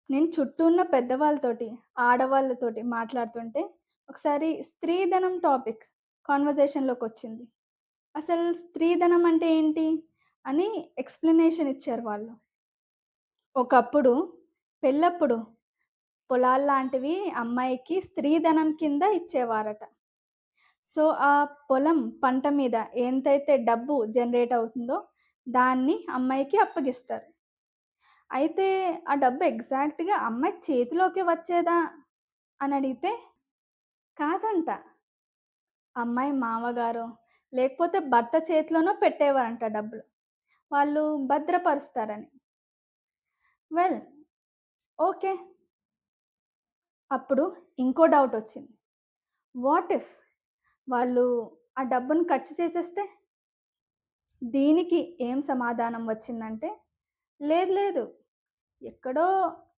నేను చుట్టూ ఉన్న పెద్దవాళ్ళతోటి, ఆడవాళ్ళతోటి మాట్లాడుతుంటే ఒకసారి స్త్రీధనం టాపిక్ కాన్వర్జేషన్‌లోకొచ్చింది. అసలు స్త్రీధనం అంటే ఏంటి? అని ఎక్స్‌ప్లనేషన్ ఇచ్చారు వాళ్ళు. ఒకప్పుడు పెళ్ళప్పుడు పొలాల్లాంటివి అమ్మాయికి స్త్రీధనం కింద ఇచ్చేవారట. సో, ఆ పొలం పంట మీద ఎంతైతే డబ్బు జనరేట్ అవుతుందో దాన్ని అమ్మాయికి అప్పగిస్తారు. అయితే ఆ డబ్బు ఎగ్జాక్ట్‌గా అమ్మాయి చేతిలోకి వచ్చేదా అని అడిగితే కాదంట. అమ్మాయి మామగారో, లేకపోతే భర్త చేతిలోనో పెట్టేవారంట డబ్బులు. వాళ్ళు భద్రపరుస్తారని. Well okay. అప్పుడు ఇంకో డౌటొచ్చింది. వాట్ ఇఫ్ వాళ్ళు ఆ డబ్బుని ఖర్చు చేసేస్తే? దీనికి ఏం సమాధానం వచ్చిందంటే, లేదు లేదు. ఎక్కడో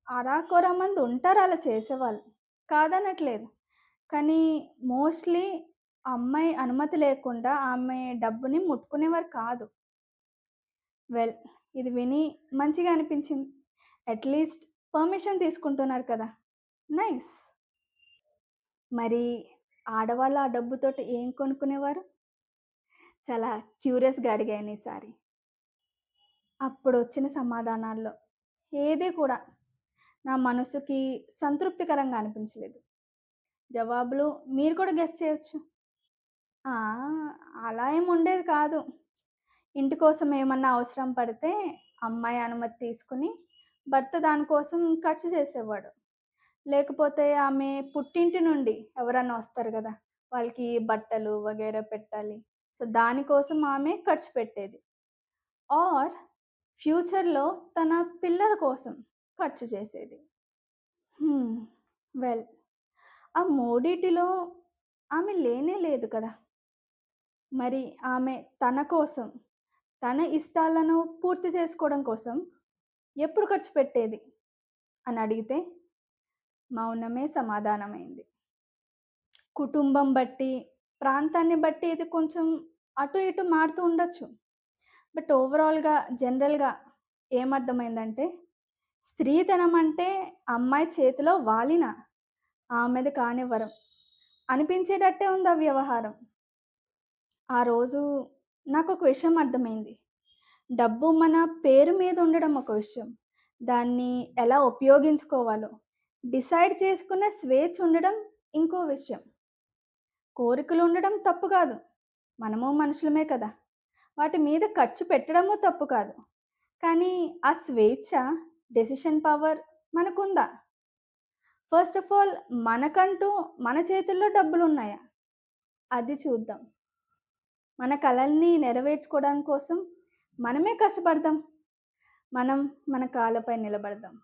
అరాకొరా మంది ఉంటారు అలా చేసేవాళ్ళు. కాదనట్లేదు. కానీ మోస్ట్‌లీ అమ్మాయి అనుమతి లేకుండా ఆమె డబ్బుని ముట్టుకునేవారు కాదు. వెల్ ఇది విని మంచిగా అనిపించింది. అట్‌లీస్ట్ పర్మిషన్ తీసుకుంటున్నారు కదా! నైస్. మరి ఆడవాళ్ళు ఆ డబ్బుతోటి ఏం కొనుక్కునేవారు? చాలా క్యూరియస్‌గా అడిగాను ఈసారి. అప్పుడొచ్చిన సమాధానాల్లో ఏది కూడా నా మనసుకి సంతృప్తికరంగా అనిపించలేదు. జవాబులు మీరు కూడా గెస్ చేయొచ్చు. ఆ! అలా ఏమి ఉండేది కాదు. ఇంటి కోసం ఏమన్నా అవసరం పడితే అమ్మాయి అనుమతి తీసుకొని, భర్త దాని కోసం ఖర్చు చేసేవాడు. లేకపోతే ఆమె పుట్టింటి నుండి ఎవరన్నా వస్తారు గదా! వాళ్ళకి బట్టలు వగైరా పెట్టాలి. సో, దానికోసం ఆమె ఖర్చు పెట్టేది. ఆర్ ఫ్యూచర్‌లో తన పిల్లల కోసం ఖర్చు చేసేది. హ్మ్. వెల్ ఆ మూడిటిలో ఆమె లేనే లేదు కదా! మరి ఆమె తన కోసం, తన ఇష్టాలను పూర్తి చేసుకోవడం కోసం ఎప్పుడు ఖర్చు పెట్టేది అని అడిగితే మౌనమే సమాధానమైంది. కుటుంబం బట్టి, ప్రాంతాన్ని బట్టి ఇది కొంచెం అటు ఇటు మారుతూ ఉండొచ్చు. బట్ ఓవరాల్‌గా జనరల్‌గా ఏమర్థమైందంటే స్త్రీధనం అంటే అమ్మాయి చేతిలో వాలిన ఆమెది కానివ్వరం అనిపించేటట్టే ఉంది ఆ వ్యవహారం. ఆ రోజు నాకొక విషయం అర్థమైంది. డబ్బు మన పేరు మీద ఉండడం ఒక విషయం. దాన్ని ఎలా ఉపయోగించుకోవాలో డిసైడ్ చేసుకునే స్వేచ్ఛ ఉండడం ఇంకో విషయం. కోరికలు ఉండడం తప్పు కాదు. మనము మనుషులమే కదా! వాటి మీద ఖర్చు పెట్టడము తప్పు కాదు. కానీ ఆ స్వేచ్ఛ, డెసిషన్ పవర్ మనకుందా? ఫస్ట్ ఆఫ్ ఆల్ మనకంటూ మన చేతుల్లో డబ్బులున్నాయా? అది చూద్దాం. మన కలల్ని నెరవేర్చుకోవడం కోసం మనమే కష్టపడదాం. మనం మన కాళ్ళపై నిలబడదాం.